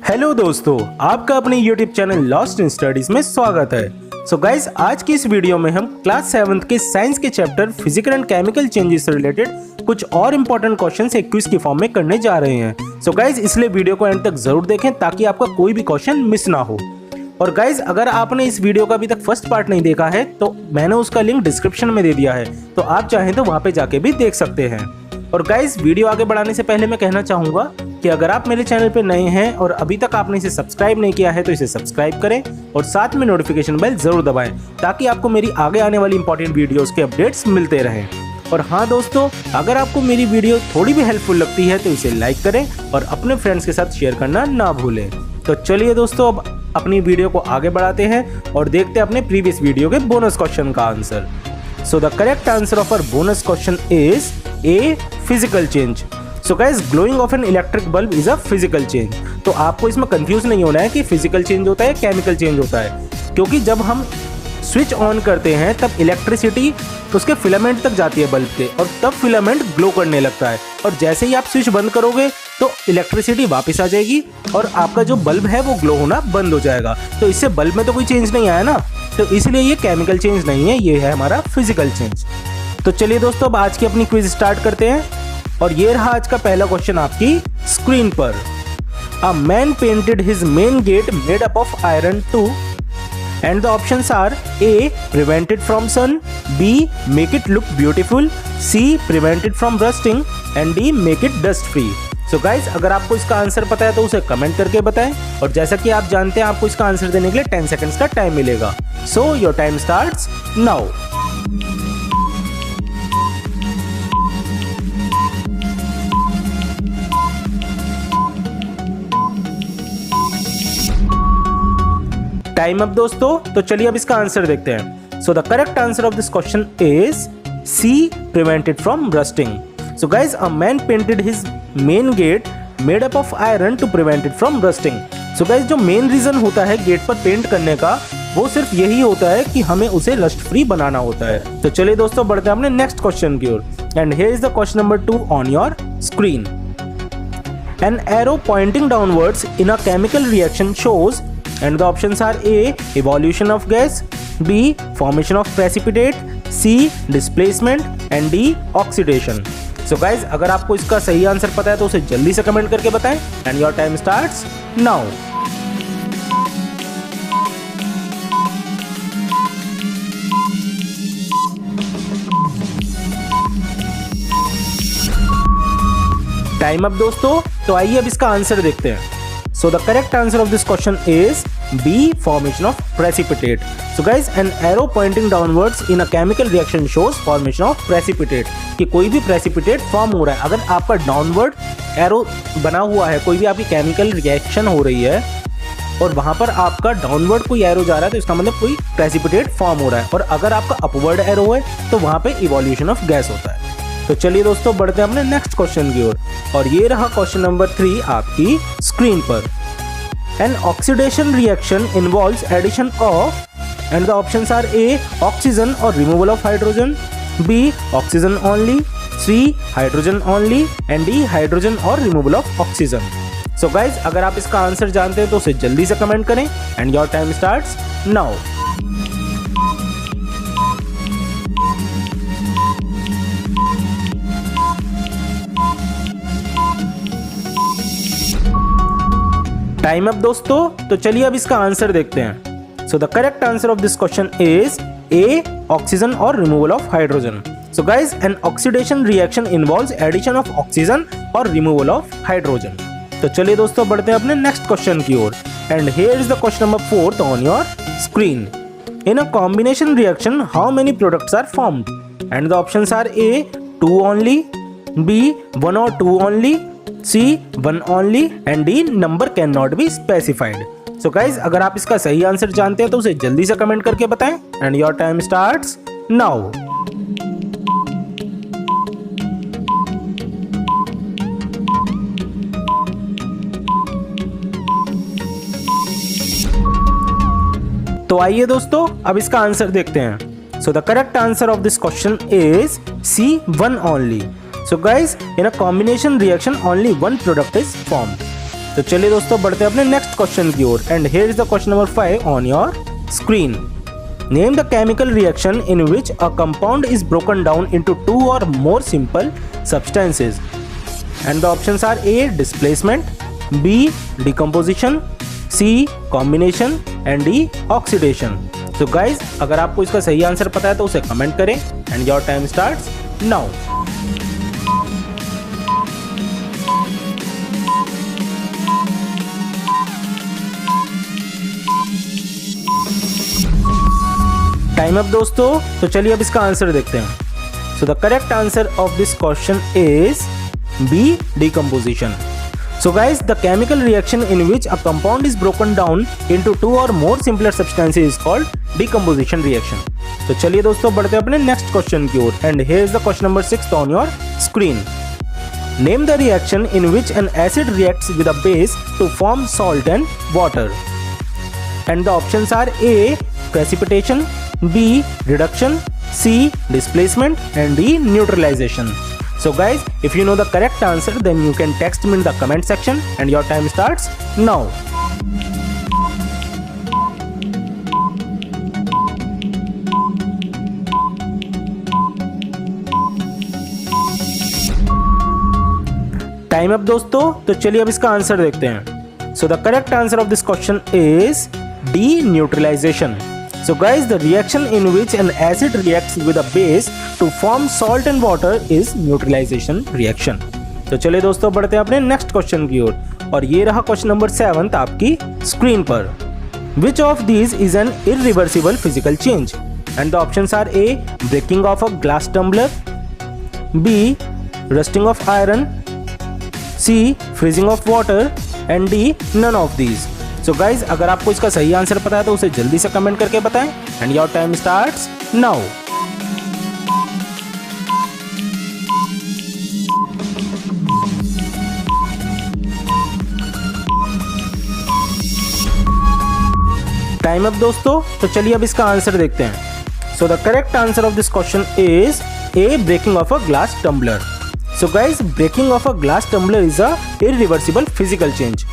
Hello दोस्तों, आपका अपने YouTube channel lost in studies में स्वागत है। सो गाइस, आज की इस वीडियो में हम क्लास 7th के साइंस के chapter physical and chemical changes से रिलेटेड कुछ और इंपॉर्टेंट क्वेश्चंस एक क्विज की फॉर्म में करने जा रहे हैं। सो गाइस, इसलिए वीडियो को एंड तक जरूर देखें ताकि आपका कोई भी क्वेश्चन मिस ना हो। और गाइज, अगर आपने इस वीडियो का अभी तक फर्स्ट पार्ट नहीं देखा है तो मैंने उसका लिंक डिस्क्रिप्शन में दे दिया है, तो आप चाहें तो वहां पे जाके भी देख सकते हैं। और गाइज, वीडियो आगे बढ़ाने से पहले मैं कहना चाहूंगा कि अगर आप मेरे चैनल पे नए हैं और अभी तक आपने इसे सब्सक्राइब नहीं किया है तो इसे सब्सक्राइब करें और साथ में नोटिफिकेशन बेल जरूर दबाएं ताकि आपको मेरी आगे आने वाली इंपॉर्टेंट वीडियोस के अपडेट्स मिलते रहें। और हाँ दोस्तों, अगर आपको मेरी वीडियो थोड़ी भी हेल्पफुल लगती है तो इसे लाइक करें और अपने फ्रेंड्स के साथ शेयर करना ना भूलें। तो चलिए दोस्तों, अब अपनी वीडियो को आगे बढ़ाते हैं और देखते हैं अपने प्रीवियस वीडियो के बोनस क्वेश्चन का answer. So the correct answer of our bonus question is A, physical change. So guys, glowing of an electric bulb is a physical change. तो आपको इसमें कंफ्यूज नहीं होना है कि फिजिकल चेंज होता है केमिकल चेंज होता है, क्योंकि जब हम स्विच ऑन करते हैं तब इलेक्ट्रिसिटी उसके फिलामेंट तक जाती है बल्ब के, और तब फिलामेंट ग्लो करने लगता है। और जैसे ही आप स्विच बंद करोगे तो इलेक्ट्रिसिटी वापस आ जाएगी और आपका जो बल्ब है वो ग्लो होना बंद हो जाएगा। तो इससे बल्ब में तो कोई चेंज नहीं आया ना, तो इसलिए ये केमिकल चेंज नहीं है, ये है हमारा फिजिकल चेंज। तो चलिए दोस्तों, अब आज की अपनी क्विज स्टार्ट करते हैं और ये रहा आज का पहला क्वेश्चन आपकी स्क्रीन पर। A man painted his main gate made up of iron to, and the options are A, prevent it from sun, B, make it look beautiful, C, prevent it from rusting, and D, make it dust free. So guys, अगर आपको इसका answer पता है तो उसे comment करके बताएं, और जैसा कि आप जानते हैं आपको इसका आंसर देने के लिए 10 सेकंड्स का टाइम मिलेगा। So your time starts now. Time up दोस्तों, तो चलिए अब इसका आंसर देखते हैं। So the correct answer of this question is C, prevent it from rusting. So guys, a man painted his main gate made up of iron to prevent it from rusting. So guys, जो main reason होता है gate पर paint करने का वो सिर्फ यही होता है कि हमें उसे रस्ट फ्री बनाना होता है। तो चलिए दोस्तों, बढ़ते हैं अपने नेक्स्ट क्वेश्चन की ओर। And here is the question number 2 on your screen. An arrow pointing downwards in a chemical reaction shows, and the options are A, evolution of gas, B, formation of precipitate, C, displacement, and D, oxidation. So guys, अगर आपको इसका सही answer पता है तो उसे जल्दी से कमेंट करके बताएं, and your time starts now. Time up दोस्तों, तो आइए अब इसका आंसर देखते हैं। So the correct answer of this question is B, formation of precipitate. So guys, an arrow pointing downwards in a chemical reaction shows formation of precipitate. कि कोई भी precipitate form हो रहा है, अगर आपका downward arrow बना हुआ है, कोई भी आपकी chemical reaction हो रही है और वहां पर आपका downward कोई arrow जा रहा है तो इसका मतलब कोई precipitate form हो रहा है। और अगर आपका upward arrow है तो वहां पे evolution of gas होता है। तो चलिए दोस्तों, बढ़ते हैं अपने नेक्स्ट क्वेश्चन की ओर, और ये रहा क्वेश्चन नंबर 3 आपकी स्क्रीन पर। An oxidation reaction involves addition of, and the options are A, oxygen और removal of hydrogen, B, oxygen only, C, hydrogen only, and D, hydrogen और removal of oxygen. So guys, अगर आप इसका answer जानते हैं तो उसे जल्दी से कमेंट करें, and your time starts now. Time up दोस्तों, तो चलिए अब इसका आंसर देखते हैं। So the correct answer of this question is A, oxygen और removal of hydrogen. So guys, an oxidation reaction involves addition of oxygen और रिमूवल ऑफ हाइड्रोजन। तो चलिए दोस्तों, बढ़ते हैं अपने नेक्स्ट क्वेश्चन की ओर, and here is the question number 4 on your screen. In a combination reaction how many products are formed, and the options are A, 2 only, B, 1 or 2 only, C, 1 only, and D, number cannot be specified. So guys, अगर आप इसका सही answer जानते हैं तो उसे जल्दी से कमेंट करके बताएं, and your time starts now. तो आइए दोस्तों, अब इसका आंसर देखते हैं। So the correct answer of this question is C, 1 only. So guys, in a combination reaction only one product is formed. तो चलिए दोस्तों बढ़ते हैं अपने नेक्स्ट क्वेश्चन की ओर and here is the question number 5 on your screen. Name the chemical reaction in which a compound is broken down into 2 or more simple substances and the options are A displacement, B decomposition, C combination and D oxidation. So guys अगर आपको इसका सही answer पता है तो उसे comment करें and your time starts now. Time up दोस्तों, तो चलिए अब इसका आंसर देखते हैं। So the correct answer of this question is B decomposition. So guys, the chemical reaction in which a compound is broken down into 2 or more simpler substances is called decomposition reaction. तो चलिए दोस्तों बढ़ते हैं अपने next question की ओर and here is the question number 6 on your screen. Name the reaction in which an acid reacts with a base to form salt and water and the options are A precipitation, B reduction, C displacement and D neutralisation. So guys, if you know the correct answer then you can text me in the comment section and your time starts now. Time up दोस्तों, तो चलिए अब इसका answer देखते हैं। So the correct answer of this question is D neutralization. So guys, the reaction in which an acid reacts with a base to form salt and water is neutralization reaction. तो चलिए दोस्तों बढ़ते हैं अपने next question की ओर और ये रहा क्वेश्चन नंबर 7 आपकी स्क्रीन पर। Which of these is an irreversible physical change? And the options are A breaking of a glass tumbler, B rusting of iron, C freezing of water and D none of these. So guys अगर आपको इसका सही answer पता है तो उसे जल्दी से कमेंट करके बताएं and your time starts now. Time up दोस्तों, तो चलिए अब इसका आंसर देखते हैं। So the correct answer of this question is A breaking of a glass tumbler. So guys breaking of a glass tumbler is a irreversible physical change.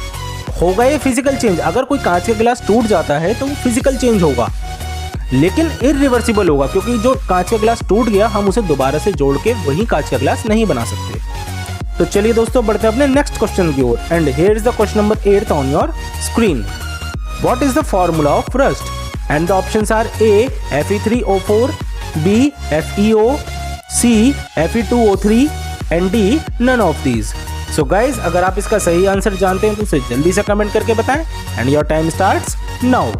होगा ये physical change, अगर कोई कांच का गिलास टूट जाता है तो वो फिजिकल चेंज होगा लेकिन इररिवर्सिबल होगा क्योंकि जो कांच का गिलास टूट गया हम उसे दोबारा से जोड़ के वही कांच का गिलास नहीं बना सकते। तो चलिए दोस्तों बढ़ते हैं अपने नेक्स्ट क्वेश्चन की ओर and here is the question number 8 on your screen. What is the formula of rust and the options are A Fe3O4, B FeO, C Fe2O3 and D none of these. So guys अगर आप इसका सही answer जानते हैं तो उसे जल्दी से कमेंट करके बताएं and your time starts now.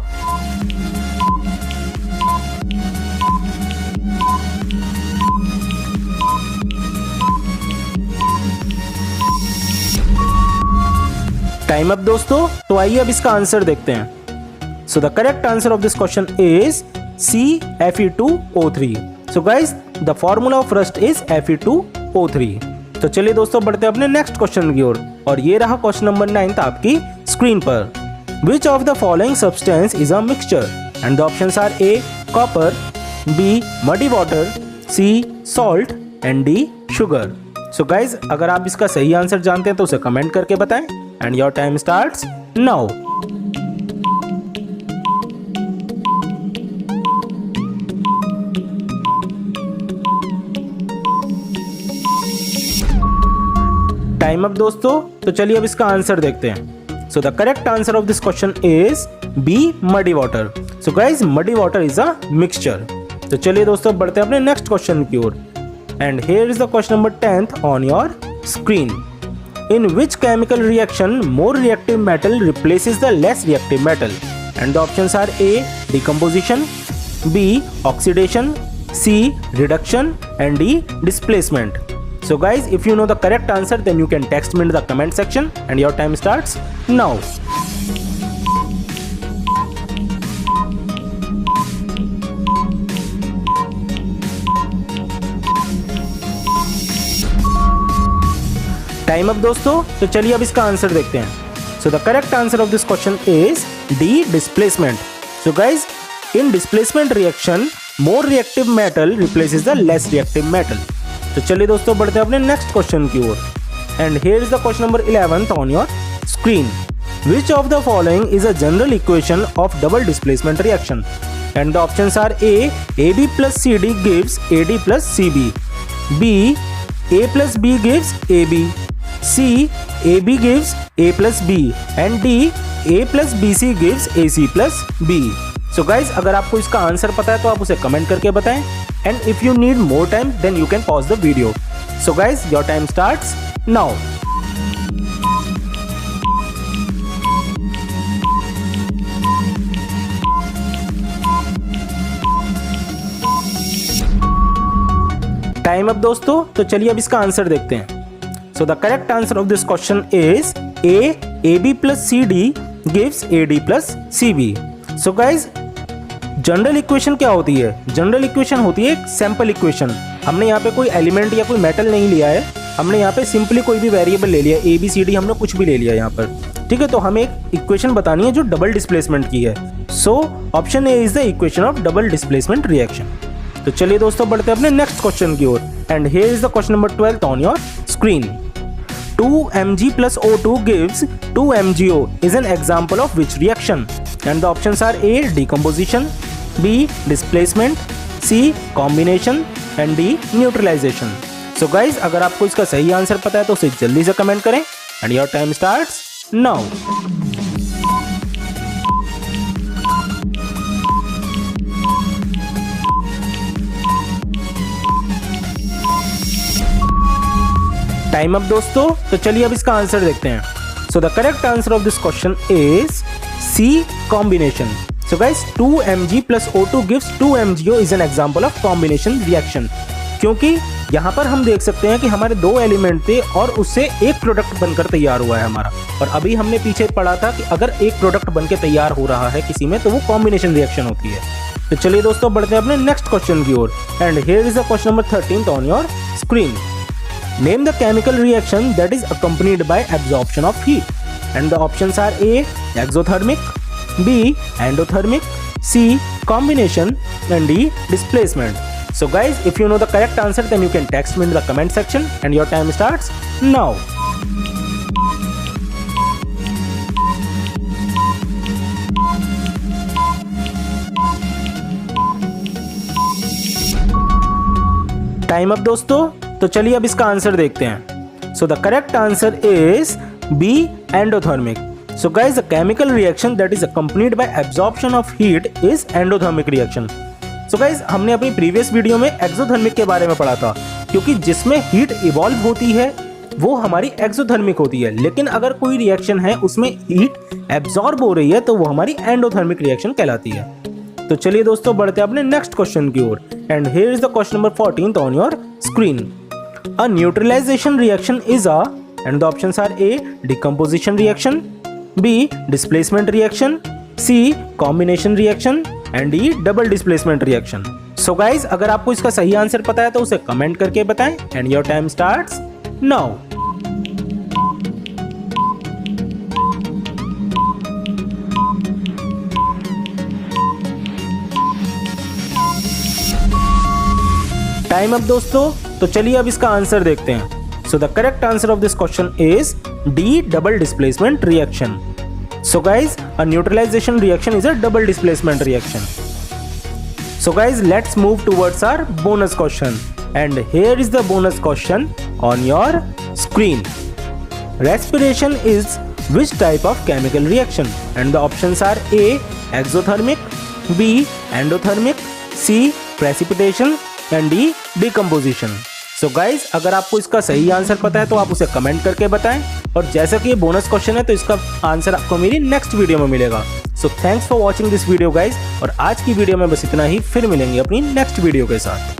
Time up दोस्तों, तो आइए अब इसका आंसर देखते हैं। So the correct answer of this question is C Fe2O3। So guys the formula of rust is Fe2O3। तो चलिए दोस्तों बढ़ते हैं अपने नेक्स्ट क्वेश्चन की ओर और ये रहा क्वेश्चन नंबर 9 आपकी स्क्रीन पर। Which of the following substance is a mixture and the options are A copper, B muddy water, C salt and D sugar. So guys अगर आप इसका सही आंसर जानते हैं तो उसे कमेंट करके बताएं and your time starts now. Time up दोस्तों, तो चलिए अब इसका आंसर देखते हैं। So the correct answer of this question is B muddy water. So guys muddy water is a mixture. तो चलिए दोस्तों बढ़ते हैं अपने नेक्स्ट क्वेश्चन की ओर and here is the question number 10 on your screen. In which chemical reaction more reactive metal replaces the less reactive metal and the options are A decomposition, B oxidation, C reduction and D displacement. So guys, if you know the correct answer then you can text me in the comment section and your time starts now. Time up दोस्तों, तो चलिए अब इसका answer देखते हैं। So the correct answer of this question is D displacement. So guys in displacement reaction more reactive metal replaces the less reactive metal. तो चलिए दोस्तों बढ़ते हैं अपने नेक्स्ट क्वेश्चन की ओर and here is the question number 11 on your screen. Which of the following is a general equation of double displacement reaction? And the options are A. AB plus CD gives AD plus CB. B. A plus B gives AB. C. AB gives A plus B. And D. A plus BC gives AC plus B. So guys, अगर आपको इसका answer पता है तो आप उसे comment करके बताएं. And if you need more time, then you can pause the video. So guys, your time starts now. Time up दोस्तों, तो चलिए अब इसका आंसर देखते हैं. So the correct answer of this question is A. AB plus CD gives AD plus CB. So guys, general equation क्या होती है? जनरल इक्वेशन होती है एक सैंपल इक्वेशन. हमने यहाँ पे कोई एलिमेंट या कोई मेटल नहीं लिया है, हमने यहाँ पे सिंपली कोई भी वेरिएबल ले लिया, ABCD हमने कुछ भी ले लिया यहाँ पर. ठीक है, तो हमें एक इक्वेशन बतानी है जो डबल डिस्प्लेसमेंट की है. So option A is the equation of double displacement reaction. तो चलिए दोस्तों, बढ़ते हैं अपने नेक्स्ट क्वेश्चन की ओर. And here is the question number 12 on your screen. 2Mg plus O2 gives 2MgO is an example of which reaction? And the options are A. Decomposition, B. Displacement, C. Combination and D. Neutralization. So guys, अगर आपको इसका सही answer पता है तो उसे जल्दी से कमेंट करें. And your time starts now. Time up दोस्तों, तो चलिए अब इसका आंसर देखते हैं. So the correct answer of this question is C. Combination. So guys, 2Mg plus O2 gives 2MgO is an example of combination reaction. क्योंकि यहाँ पर हम देख सकते हैं कि हमारे दो एलिमेंट थे और उससे एक प्रोडक्ट बनकर तैयार हुआ है हमारा. और अभी हमने पीछे पढ़ा था कि अगर एक प्रोडक्ट बनकर तैयार हो रहा है किसी में तो वो कॉम्बिनेशन रिएक्शन होती है. तो चलिए दोस्तों, बढ़ते हैं अपने नेक्स्ट क्वेश्चन की ओर. And here is the question number 13 on your screen. Name the chemical reaction that is accompanied by absorption of heat. And the options are A. Exothermic, B. Endothermic, C. Combination and D. Displacement. So guys, if you know the correct answer, then you can text me in the comment section and your time starts now. Time up दोस्तों, तो चलिए अब इसका answer देखते हैं. So the correct answer is B. Endothermic. So guys, the chemical reaction that is accompanied by absorption of heat is endothermic reaction. So guys, हमने अपनी previous video में एक्सोथर्मिक के बारे में पढ़ा था, क्योंकि जिसमें हीट इवॉल्व होती है वो हमारी एक्सोथर्मिक होती है. लेकिन अगर कोई रिएक्शन है उसमें हीट एब्जॉर्ब हो रही है तो वो हमारी एंडोथर्मिक रिएक्शन कहलाती है. तो चलिए दोस्तों, बढ़ते हैं अपने नेक्स्ट क्वेश्चन की ओर. And here is the question number 14 on your screen. A neutralization reaction is a, and the options are A. Decomposition reaction, B. Displacement reaction, C. Combination reaction and D. Double displacement reaction. So guys, अगर आपको इसका सही answer पता है तो उसे comment करके बताएं. And your time starts now. Time up दोस्तों, तो चलिए अब इसका आंसर देखते हैं. So the correct answer of this question is D. Double displacement reaction. So guys, a neutralisation reaction is a double displacement reaction. So guys, let's move towards our bonus question. And here is the bonus question on your screen. Respiration is which type of chemical reaction? And the options are A. Exothermic, B. Endothermic, C. Precipitation and D. Decomposition. So guys, अगर आपको इसका सही answer पता है तो आप उसे comment करके बताएं. और जैसा कि ये बोनस क्वेश्चन है तो इसका आंसर आपको मेरी नेक्स्ट वीडियो में मिलेगा. So thanks for watching this video guys. और आज की वीडियो में बस इतना ही. फिर मिलेंगे अपनी नेक्स्ट वीडियो के साथ.